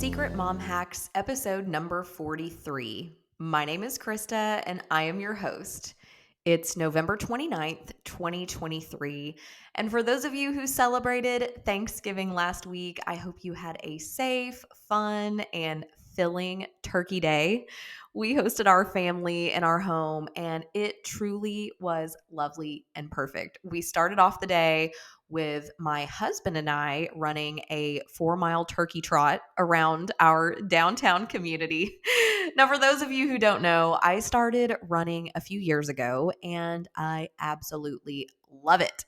Secret Mom Hacks, episode number 43. My name is Krista, and I am your host. It's November 29th, 2023. And for those of you who celebrated Thanksgiving last week, I hope you had a safe, fun, and filling turkey day. We hosted our family in our home, and it truly was lovely and perfect. We started off the day with my husband and I running a 4-mile turkey trot around our downtown community. Now, for those of you who don't know, I started running a few years ago and I absolutely love it.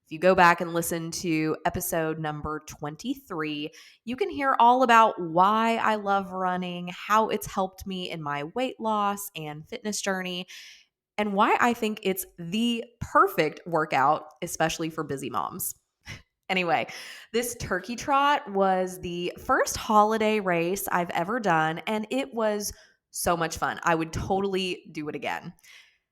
If you go back and listen to episode number 23, you can hear all about why I love running, how it's helped me in my weight loss and fitness journey, and why I think it's the perfect workout, especially for busy moms. Anyway, this turkey trot was the first holiday race I've ever done, and it was so much fun. I would totally do it again.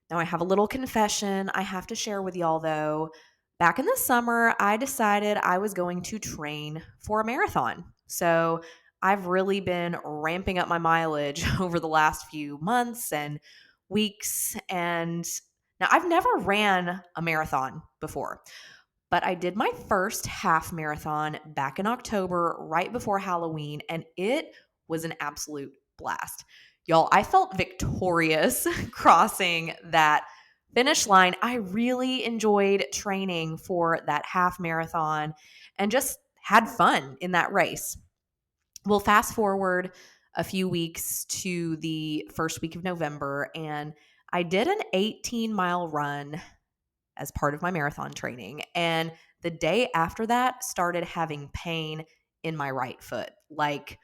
Now, I have a little confession I have to share with y'all, though. Back in the summer, I decided I was going to train for a marathon. So I've really been ramping up my mileage over the last few months and weeks. And now I've never ran a marathon before, but I did my first half marathon back in October, right before Halloween, and it was an absolute blast. Y'all, I felt victorious crossing that finish line. I really enjoyed training for that half marathon and just had fun in that race. We'll fast forward a few weeks to the first week of November, and I did an 18-mile run as part of my marathon training. And the day after that, started having pain in my right foot, like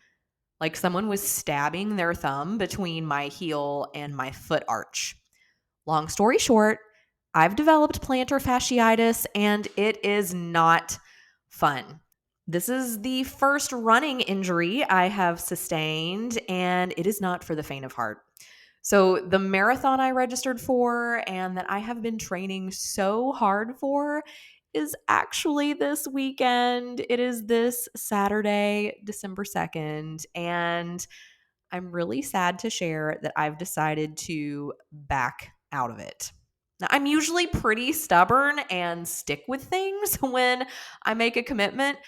someone was stabbing their thumb between my heel and my foot arch. Long story short, I've developed plantar fasciitis and it is not fun. This is the first running injury I have sustained, and it is not for the faint of heart. So, the marathon I registered for and that I have been training so hard for is actually this weekend. It is this Saturday, December 2nd, and I'm really sad to share that I've decided to back out of it. Now, I'm usually pretty stubborn and stick with things when I make a commitment,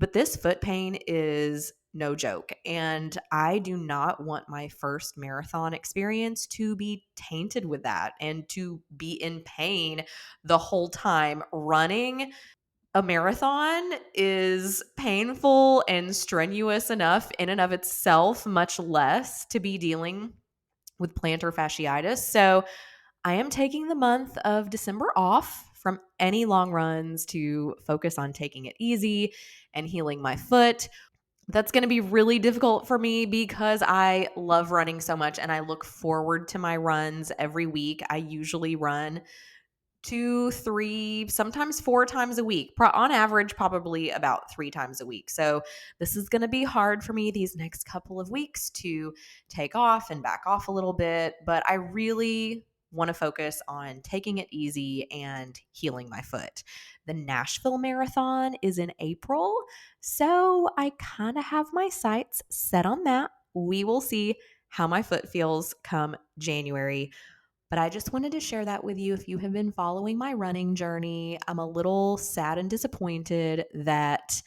but this foot pain is no joke. And I do not want my first marathon experience to be tainted with that and to be in pain the whole time. Running a marathon is painful and strenuous enough in and of itself, much less to be dealing with plantar fasciitis. So I am taking the month of December off from any long runs to focus on taking it easy and healing my foot. That's going to be really difficult for me because I love running so much and I look forward to my runs every week. I usually run 2, 3, sometimes 4 times a week. On average, probably about 3 times a week. So this is going to be hard for me these next couple of weeks to take off and back off a little bit. But I really want to focus on taking it easy and healing my foot. The Nashville Marathon is in April. So I kind of have my sights set on that. We will see how my foot feels come January. But I just wanted to share that with you if you have been following my running journey. I'm a little sad and disappointed that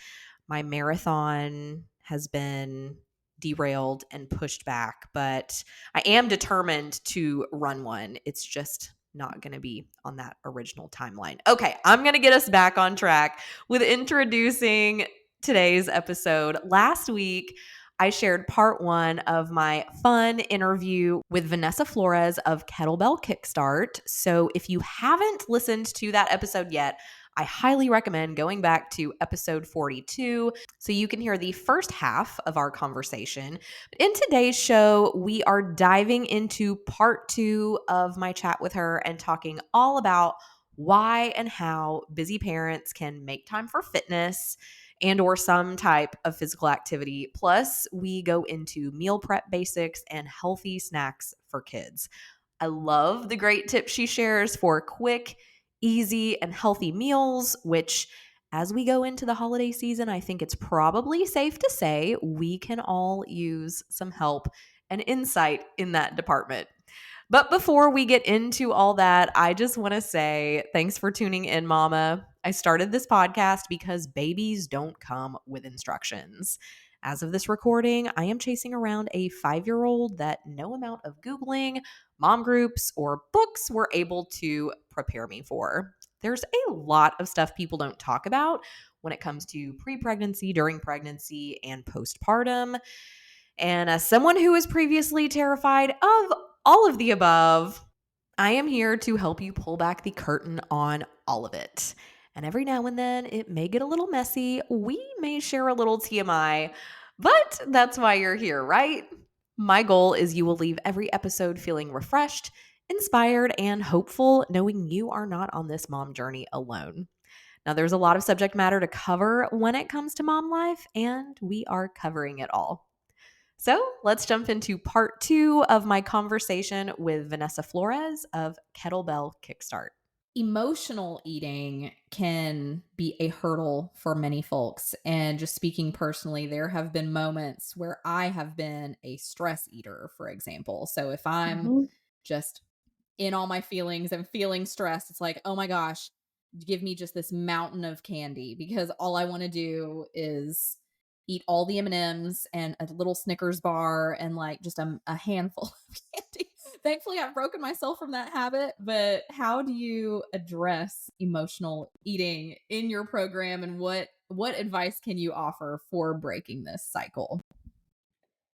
my marathon has been derailed and pushed back, but I am determined to run one. It's just not going to be on that original timeline. Okay, I'm going to get us back on track with introducing today's episode. Last week, I shared part 1 of my fun interview with Vanessa Flores of Kettlebell Kickstart. So if you haven't listened to that episode yet, I highly recommend going back to episode 42 so you can hear the first half of our conversation. In today's show, we are diving into part 2 of my chat with her and talking all about why and how busy parents can make time for fitness and or some type of physical activity. Plus, we go into meal prep basics and healthy snacks for kids. I love the great tips she shares for quick, easy, and healthy meals, which as we go into the holiday season, I think it's probably safe to say we can all use some help and insight in that department. But before we get into all that, I just want to say thanks for tuning in, Mama. I started this podcast because babies don't come with instructions. As of this recording, I am chasing around a 5-year-old that no amount of Googling, mom groups, or books were able to prepare me for. There's a lot of stuff people don't talk about when it comes to pre pregnancy, during pregnancy, and postpartum. And as someone who was previously terrified of all of the above, I am here to help you pull back the curtain on all of it. And every now and then, it may get a little messy. We may share a little TMI, but that's why you're here, right? My goal is you will leave every episode feeling refreshed, inspired, and hopeful, knowing you are not on this mom journey alone. Now, there's a lot of subject matter to cover when it comes to mom life, and we are covering it all. So let's jump into part 2 of my conversation with Vanessa Flores of Kettlebell Kickstart. Emotional eating can be a hurdle for many folks. And just speaking personally, there have been moments where I have been a stress eater, for example. So if I'm just in all my feelings and feeling stressed, it's like, oh my gosh, give me just this mountain of candy, because all I want to do is eat all the M&Ms and a little Snickers bar and like just a handful of candy. Thankfully, I've broken myself from that habit. But how do you address emotional eating in your program, and what advice can you offer for breaking this cycle?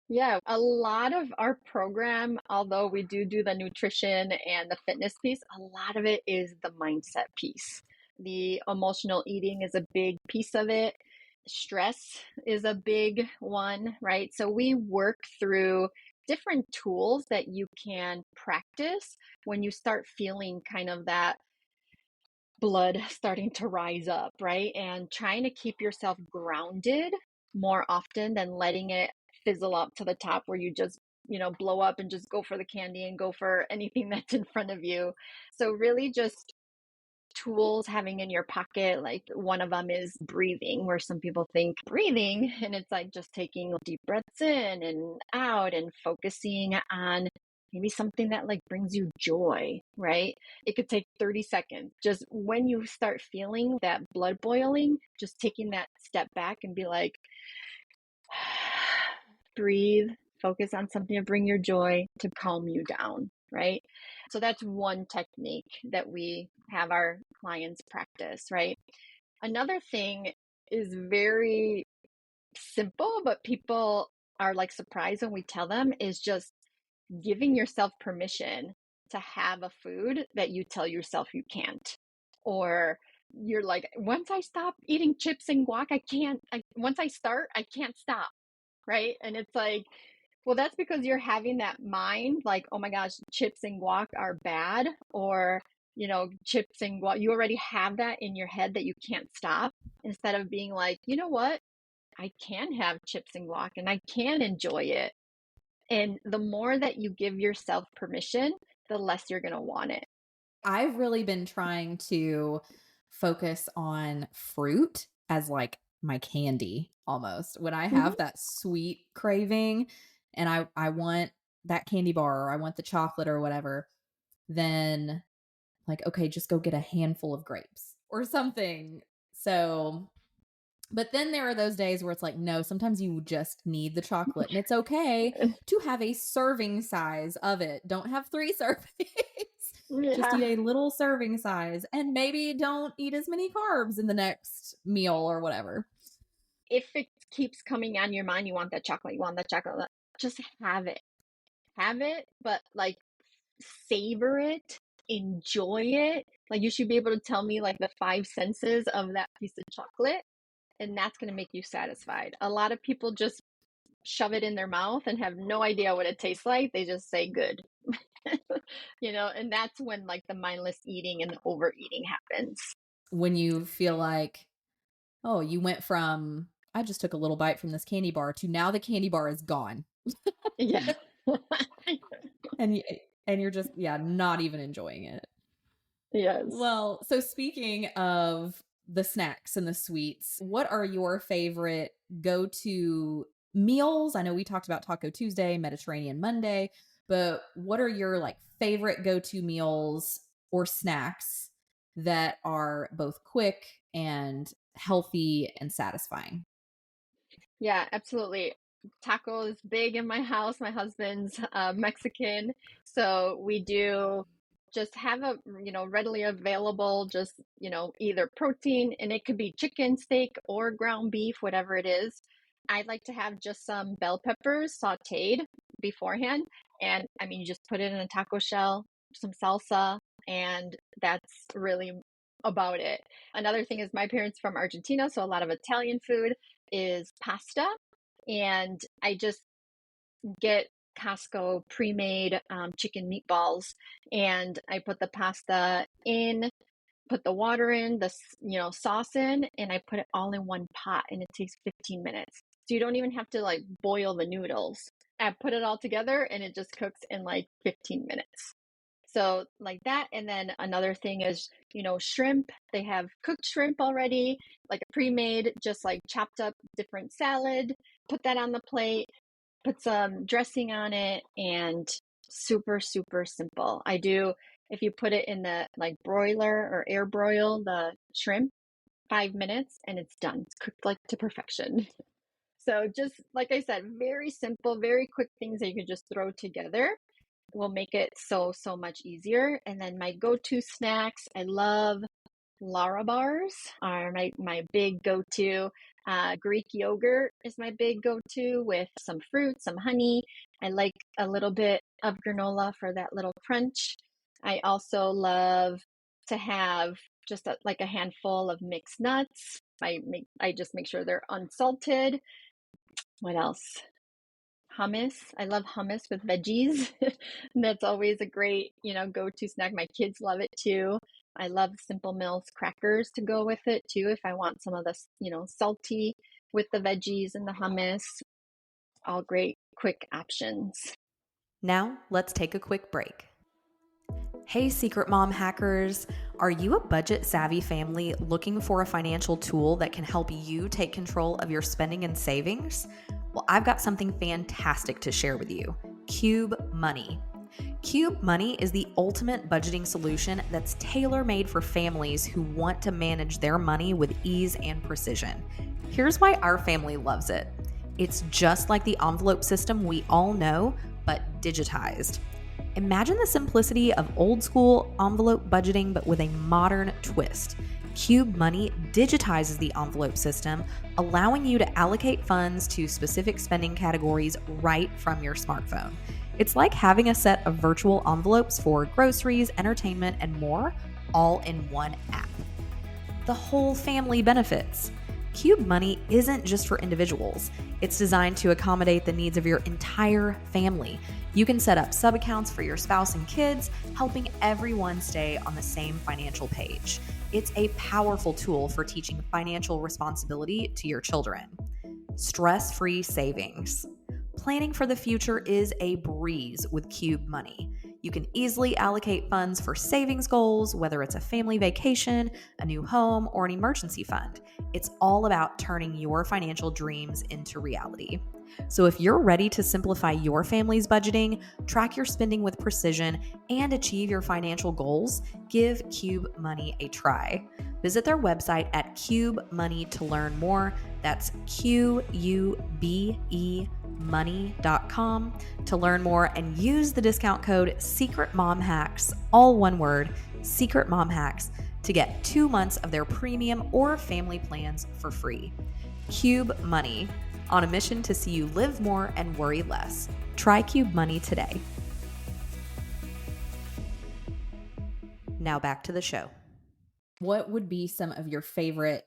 Yeah, a lot of our program, although we do the nutrition and the fitness piece, a lot of it is the mindset piece. The emotional eating is a big piece of it. Stress is a big one, right? So we work through different tools that you can practice when you start feeling kind of that blood starting to rise up, right? And trying to keep yourself grounded more often than letting it fizzle up to the top where you just, blow up and just go for the candy and go for anything that's in front of you. So, really, just tools having in your pocket. Like one of them is breathing, where some people think breathing, and it's like just taking deep breaths in and out and focusing on maybe something that like brings you joy, right? It could take 30 seconds. Just when you start feeling that blood boiling, just taking that step back and be like, breathe, focus on something to bring your joy, to calm you down, right? So that's one technique that we have our clients practice, right? Another thing is very simple, but people are like surprised when we tell them, is just giving yourself permission to have a food that you tell yourself you can't. Or you're like, once I stop eating chips and guac, once I start, I can't stop, right? And it's like, well, that's because you're having that mind like, oh my gosh, chips and guac are bad, or, chips and guac, you already have that in your head that you can't stop, instead of being like, you know what? I can have chips and guac and I can enjoy it. And the more that you give yourself permission, the less you're going to want it. I've really been trying to focus on fruit as like my candy almost. When I Mhm. have that sweet craving and I want that candy bar, or I want the chocolate or whatever, then like, okay, just go get a handful of grapes or something. So, but then there are those days where it's like, no, sometimes you just need the chocolate, and it's okay to have a serving size of it. Don't have 3 servings. Just Yeah. eat a little serving size, and maybe don't eat as many carbs in the next meal or whatever. If it keeps coming on your mind, you want that chocolate, just have it. Have it, but like savor it, enjoy it. Like you should be able to tell me like the 5 senses of that piece of chocolate, and that's going to make you satisfied. A lot of people just shove it in their mouth and have no idea what it tastes like. They just say good. And that's when like the mindless eating and the overeating happens. When you feel like, oh, you went from, I just took a little bite from this candy bar, to now the candy bar is gone. Yeah. And you're just, yeah, not even enjoying it. Yes. Well, so speaking of the snacks and the sweets, what are your favorite go-to meals? I know we talked about Taco Tuesday, Mediterranean Monday, but what are your like favorite go-to meals or snacks that are both quick and healthy and satisfying? Yeah, absolutely. Tacos big in my house. My husband's Mexican, so we do just have a, readily available, just, either protein, and it could be chicken, steak, or ground beef, whatever it is. I like to have just some bell peppers sauteed beforehand, and I mean, you just put it in a taco shell, some salsa, and that's really about it. Another thing is my parents from Argentina, so a lot of Italian food is pasta, and I just get Costco pre-made chicken meatballs, and I put the pasta in, put the water in, the sauce in, and I put it all in one pot, and it takes 15 minutes. So you don't even have to like boil the noodles. I put it all together, and it just cooks in like 15 minutes. So like that, and then another thing is, shrimp. They have cooked shrimp already, like a pre-made, just like chopped up different salad. Put that on the plate, put some dressing on it, and super, super simple. I do, if you put it in the like broiler or air broil the shrimp, 5 minutes and it's done. It's cooked like to perfection. So just like I said, very simple, very quick things that you can just throw together will make it so, so much easier. And then my go-to snacks, I love Lara bars are my big go-to. Greek yogurt is my big go-to with some fruit, some honey. I like a little bit of granola for that little crunch. I also love to have just like a handful of mixed nuts. I just make sure they're unsalted. What else? Hummus. I love hummus with veggies. That's always a great, go-to snack. My kids love it too. I love Simple Mills crackers to go with it too if I want some of the, salty with the veggies and the hummus. All great quick options. Now, let's take a quick break. Hey, Secret Mom hackers. Are you a budget savvy family looking for a financial tool that can help you take control of your spending and savings? Well, I've got something fantastic to share with you. Cube Money. Cube Money is the ultimate budgeting solution that's tailor-made for families who want to manage their money with ease and precision. Here's why our family loves it. It's just like the envelope system we all know, but digitized. Imagine the simplicity of old school envelope budgeting, but with a modern twist. Cube Money digitizes the envelope system, allowing you to allocate funds to specific spending categories right from your smartphone. It's like having a set of virtual envelopes for groceries, entertainment, and more, all in one app. The whole family benefits. Cube Money isn't just for individuals. It's designed to accommodate the needs of your entire family. You can set up sub-accounts for your spouse and kids, helping everyone stay on the same financial page. It's a powerful tool for teaching financial responsibility to your children. Stress-free savings. Planning for the future is a breeze with Cube Money. You can easily allocate funds for savings goals, whether it's a family vacation, a new home, or an emergency fund. It's all about turning your financial dreams into reality. So if you're ready to simplify your family's budgeting, track your spending with precision, and achieve your financial goals, give Cube Money a try. Visit their website at Cube Money to learn more. That's QUBE money.com to learn more and use the discount code SECRETMOMHACKS, all one word, SECRETMOMHACKS, to get 2 months of their premium or family plans for free. Cube Money, on a mission to see you live more and worry less. Try Cube Money today. Now back to the show. What would be some of your favorite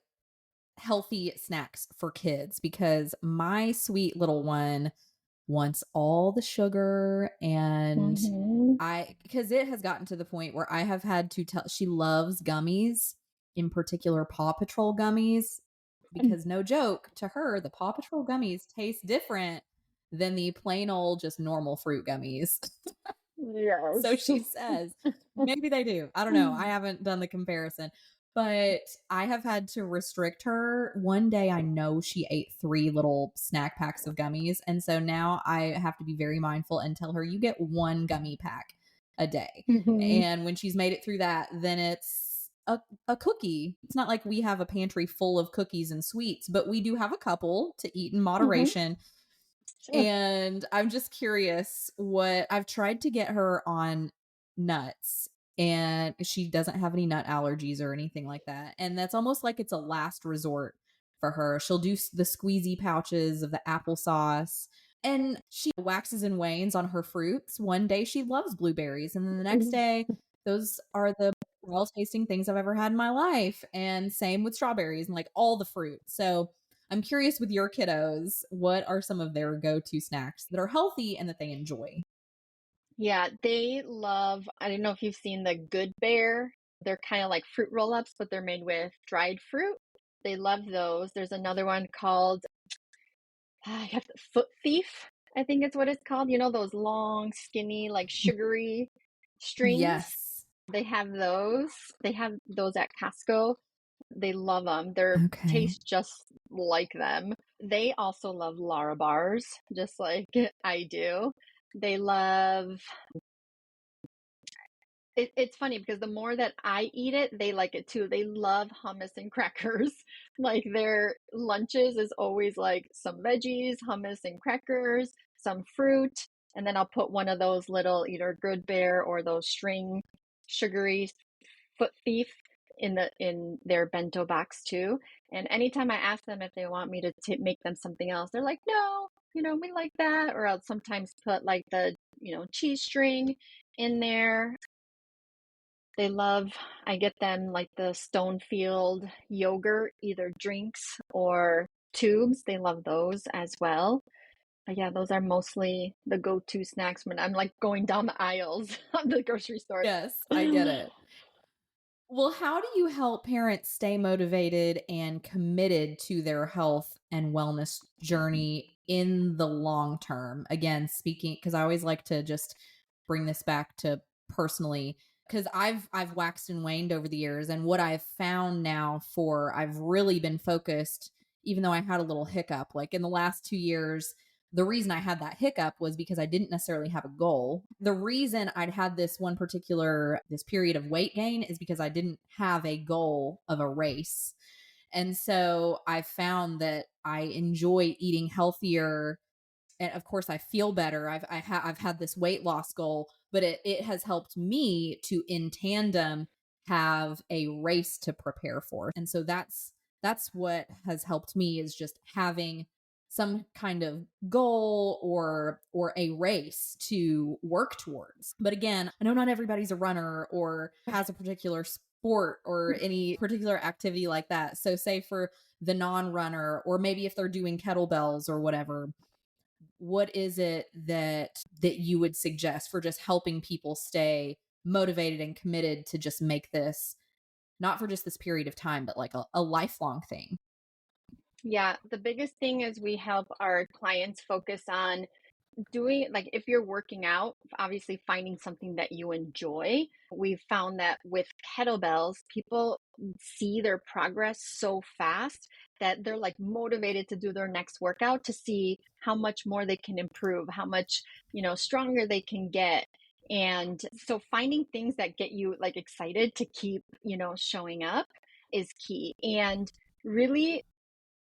healthy snacks for kids? Because my sweet little one wants all the sugar, and Mm-hmm. because it has gotten to the point where I have had to tell, she loves gummies, in particular Paw Patrol gummies, because no joke, to her, the Paw Patrol gummies taste different than the plain old just normal fruit gummies. So Yes. she says, maybe they do. I don't know. I haven't done the comparison. But I have had to restrict her. One day I know she ate 3 little snack packs of gummies, and so now I have to be very mindful and tell her, "You get 1 gummy pack a day." Mhm. And when she's made it through that, then it's a cookie. It's not like we have a pantry full of cookies and sweets, but we do have a couple to eat in Mhm. moderation. Sure. And I'm just curious what I've tried to get her on nuts, and she doesn't have any nut allergies or anything like that. And that's almost like it's a last resort for her. She'll do the squeezy pouches of the applesauce, and she waxes and wanes on her fruits. One day she loves blueberries, and then the next Mhm. day, those are the well tasting things I've ever had in my life. And same with strawberries and like all the fruit. So I'm curious with your kiddos, what are some of their go-to snacks that are healthy and that they enjoy? Yeah, they love, I don't know if you've seen the Good Bear. They're kind of like fruit roll-ups, but they're made with dried fruit. They love those. There's another one called I have Foot Thief, I think it's what it's called. You know those long, skinny, like sugary strings? Yes. They have those. They have those at Costco. They love them. They Okay. taste just like them. They also love Lara bars, just like I do. They love it's funny because the more that I eat it, they like it too. They love hummus and crackers. Like their lunches is always like some veggies, hummus and crackers, some fruit, and then I'll put one of those little either Good Bear or those string sugary foot thief in their bento box too. And anytime I ask them if they want me to make them something else, they're like, "No, we like that." Or I'll sometimes put like the, cheese string in there. They love, I get them like the Stonefield yogurt, either drinks or tubes. They love those as well. But yeah, those are mostly the go-to snacks when I'm like going down the aisles of the grocery store. Yes, I get it. Well, how do you help parents stay motivated and committed to their health and wellness journey in the long term? Again, speaking because I always like to just bring this back to personally because I've waxed and waned over the years, and what I've found now for I've really been focused, even though I had a little hiccup, like in the last 2 years. The reason I had that hiccup was because I didn't necessarily have a goal. The reason I'd had this period of weight gain is because I didn't have a goal of a race. And so I found that I enjoy eating healthier, and of course I feel better. I've had this weight loss goal, but it has helped me to in tandem have a race to prepare for. And so that's what has helped me is just having some kind of goal or a race to work towards. But again, I know not everybody's a runner or has a particular sport or any particular activity like that. So say for the non-runner, or maybe if they're doing kettlebells or whatever, what is it that you would suggest for just helping people stay motivated and committed to just make this not for just this period of time but like a lifelong thing? Yeah, the biggest thing is we help our clients focus on doing like if you're working out, obviously finding something that you enjoy. We've found that with kettlebells, people see their progress so fast that they're like motivated to do their next workout to see how much more they can improve, how much, stronger they can get. And so finding things that get you like excited to keep, showing up is key. And really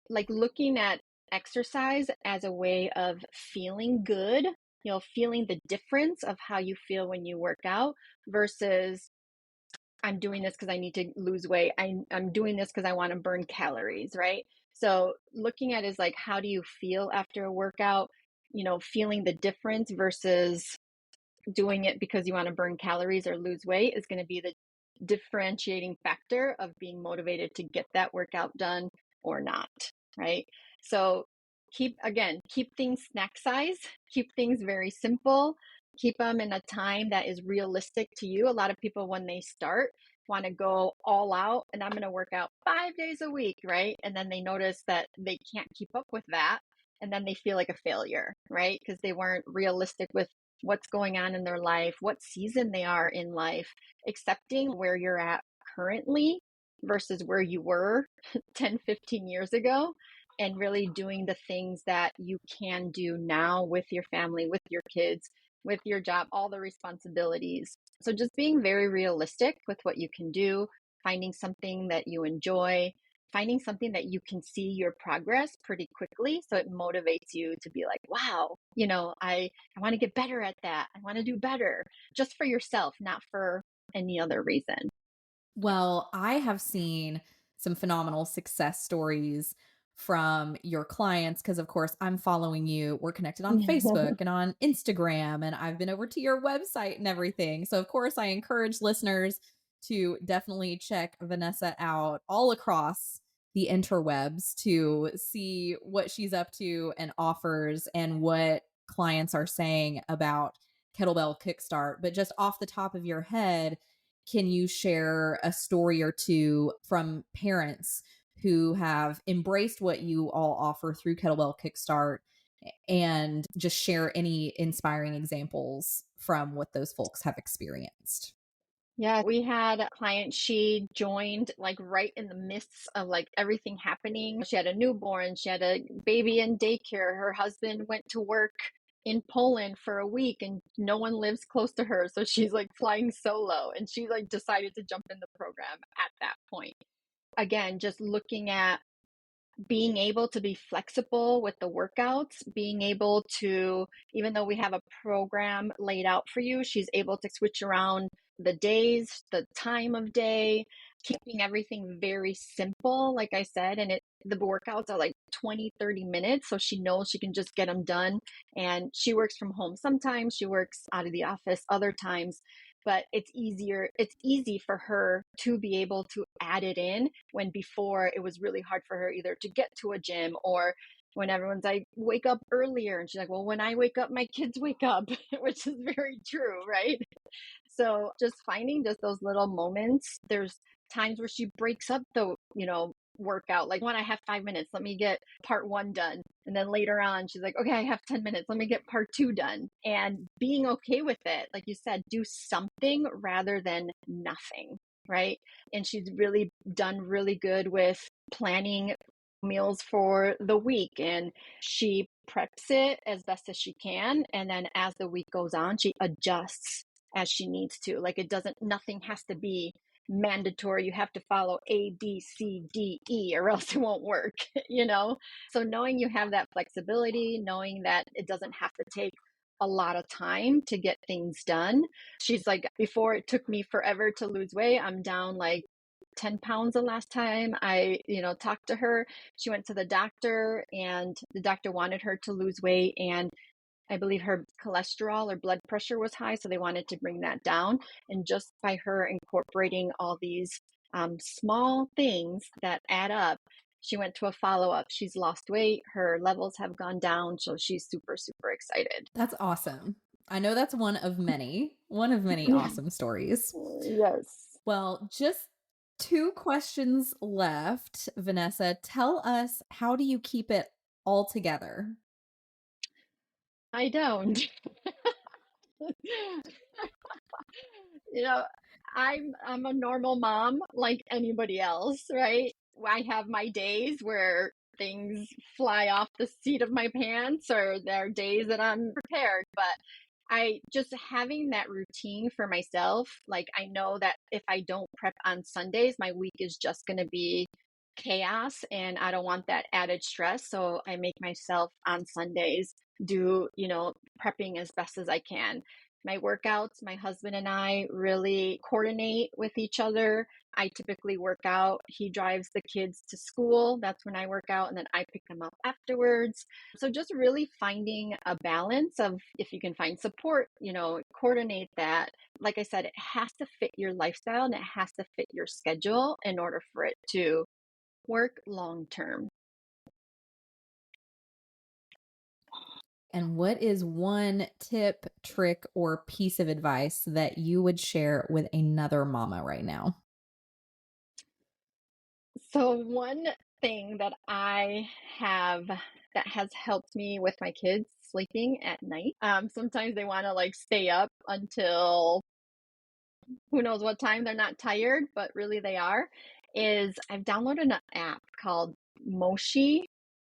like looking at exercise as a way of feeling good, feeling the difference of how you feel when you work out versus I'm doing this because I need to lose weight. I'm doing this because I want to burn calories, right? So looking at is like, how do you feel after a workout? Feeling the difference versus doing it because you want to burn calories or lose weight is going to be the differentiating factor of being motivated to get that workout done or not, right? So keep things snack size, keep things very simple, keep them in a time that is realistic to you. A lot of people, when they start, want to go all out and I'm going to work out 5 days a week, right? And then they notice that they can't keep up with that. And then they feel like a failure, right? Because they weren't realistic with what's going on in their life, what season they are in life, accepting where you're at currently versus where you were 10, 15 years ago, and really doing the things that you can do now with your family, with your kids, with your job, all the responsibilities. So just being very realistic with what you can do, finding something that you enjoy, finding something that you can see your progress pretty quickly. So it motivates you to be like, wow, I want to get better at that. I want to do better just for yourself, not for any other reason. Well, I have seen some phenomenal success stories from your clients because, of course, I'm following you. We're connected on Facebook and on Instagram, and I've been over to your website and everything. So, of course, I encourage listeners to definitely check Vanessa out all across the interwebs to see what she's up to and offers and what clients are saying about kettlebell kickstart. But just off the top of your head, can you share a story or two from parents who have embraced what you all offer through Kettlebell Kickstart and just share any inspiring examples from what those folks have experienced? Yeah, we had a client, she joined like right in the midst of like everything happening. She had a newborn, she had a baby in daycare. Her husband went to work in Poland for a week and no one lives close to her. So she's like flying solo and she like decided to jump in the program at that point. Again, just looking at being able to be flexible with the workouts, being able to, even though we have a program laid out for you, she's able to switch around the days, the time of day, keeping everything very simple, like I said. And the workouts are like 20, 30 minutes. So she knows she can just get them done. And she works from home sometimes, she works out of the office other times. But it's easy for her to be able to add it in when before it was really hard for her either to get to a gym or when everyone's like, wake up earlier. And she's like, well, when I wake up, my kids wake up, which is very true, right? So just finding just those little moments. There's times where she breaks up the, workout. Like when I have 5 minutes, let me get part one done. And then later on, she's like, okay, I have 10 minutes. Let me get part two done. And being okay with it. Like you said, do something rather than nothing. Right. And she's really done really good with planning meals for the week, and she preps it as best as she can, and then as the week goes on she adjusts as she needs to. Like nothing has to be mandatory. You have to follow ABCDE or else it won't work. So knowing you have that flexibility, knowing that it doesn't have to take a lot of time to get things done. She's like, before it took me forever to lose weight, I'm down like 10 pounds the last time I, talked to her. She went to the doctor and the doctor wanted her to lose weight, and I believe her cholesterol or blood pressure was high, so they wanted to bring that down. And just by her incorporating all these small things that add up, she went to a follow up. She's lost weight, her levels have gone down, so she's super, super excited. That's awesome. I know that's one of many awesome stories. Yes. Well, just two questions left, Vanessa. Tell us, how do you keep it all together? I don't. you know, I'm a normal mom like anybody else, right? I have my days where things fly off the seat of my pants, or there are days that I'm prepared, but I just having that routine for myself, like I know that if I don't prep on Sundays, my week is just going to be chaos and I don't want that added stress. So I make myself on Sundays do, prepping as best as I can. My workouts, my husband and I really coordinate with each other. I typically work out. He drives the kids to school. That's when I work out, and then I pick them up afterwards. So just really finding a balance of, if you can find support, coordinate that. Like I said, it has to fit your lifestyle and it has to fit your schedule in order for it to work long term. And what is one tip, trick, or piece of advice that you would share with another mama right now? So, one thing that I have that has helped me with my kids sleeping at night. Sometimes they want to like stay up until who knows what time. They're not tired, but really they are. is I've downloaded an app called Moshi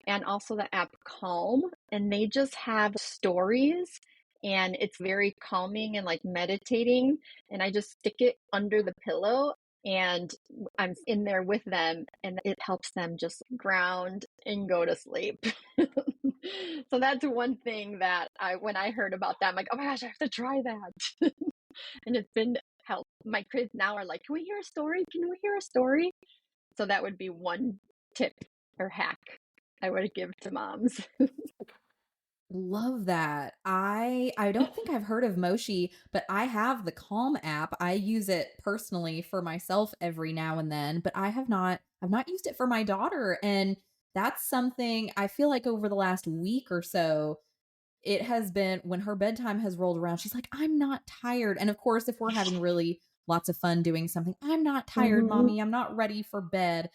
and also the app Calm, and they just have stories and it's very calming and like meditating. And I just stick it under the pillow and I'm in there with them, and it helps them just ground and go to sleep. So that's one thing that when I heard about that, I'm like, oh my gosh, I have to try that. And it's been help. My kids now are like, can we hear a story? Can we hear a story? So that would be one tip or hack I would give to moms. Love that. I don't think I've heard of Moshi, but I have the Calm app. I use it personally for myself every now and then, but I've not used it for my daughter, and that's something I feel like over the last week or so it has been when her bedtime has rolled around, she's like, "I'm not tired." And of course, if we're having really lots of fun doing something, "I'm not tired, Mhm. mommy. I'm not ready for bed."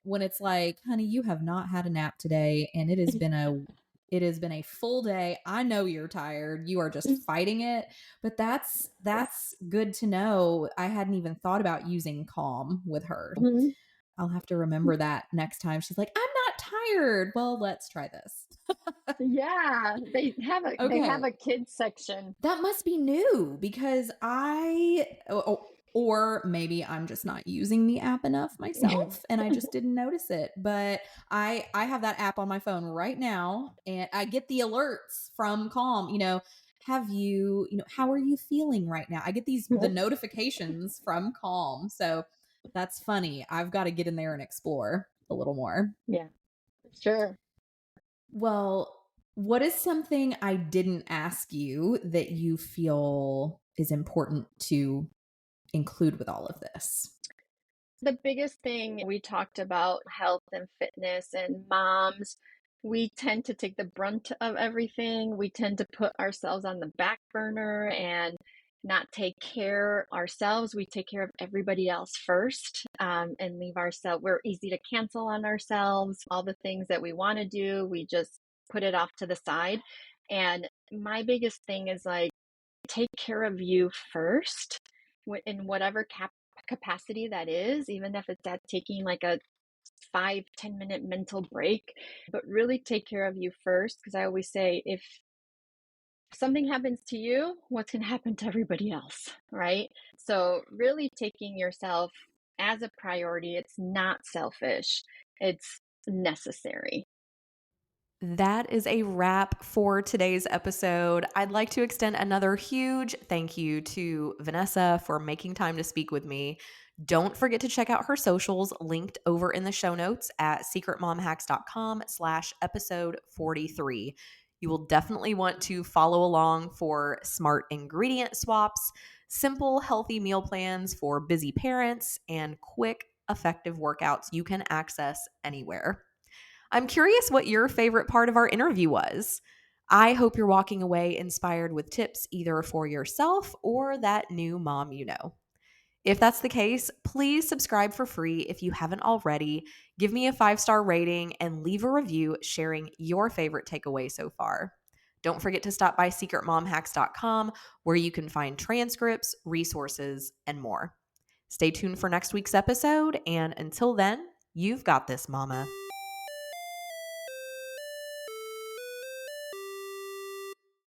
When it's like, "Honey, you have not had a nap today and it has been a full day. I know you're tired. You are just fighting it." But that's good to know. I hadn't even thought about using Calm with her. Mhm. I'll have to remember that next time she's like, "I'm not tired." Well, let's try this. Yeah, they have Okay. a kids section. That must be new because or maybe I'm just not using the app enough myself and I just didn't notice it. But I have that app on my phone right now and I get the alerts from Calm, how are you feeling right now? I get the notifications from Calm. So that's funny. I've got to get in there and explore a little more. Yeah, sure. Well, what is something I didn't ask you that you feel is important to include with all of this? The biggest thing we talked about health and fitness and moms, we tend to take the brunt of everything. We tend to put ourselves on the back burner and not take care ourselves. We take care of everybody else first, and leave ourselves. We're easy to cancel on ourselves. All the things that we want to do, we just put it off to the side. And my biggest thing is like, take care of you first in whatever capacity that is, even if it's at taking like a 5-10 minute mental break, but really take care of you first. Because I always say, if something happens to you, what's going to happen to everybody else, right? So really taking yourself as a priority. It's not selfish, it's necessary. That is a wrap for today's episode. I'd like to extend another huge thank you to Vanessa for making time to speak with me. Don't forget to check out her socials linked over in the show notes at secretmomhacks.com/episode 43. You will definitely want to follow along for smart ingredient swaps, simple, healthy meal plans for busy parents, and quick, effective workouts you can access anywhere. I'm curious what your favorite part of our interview was. I hope you're walking away inspired with tips either for yourself or that new mom you know. If that's the case, please subscribe for free if you haven't already. Give me a 5-star rating and leave a review sharing your favorite takeaway so far. Don't forget to stop by secretmomhacks.com where you can find transcripts, resources, and more. Stay tuned for next week's episode, and until then, you've got this, mama.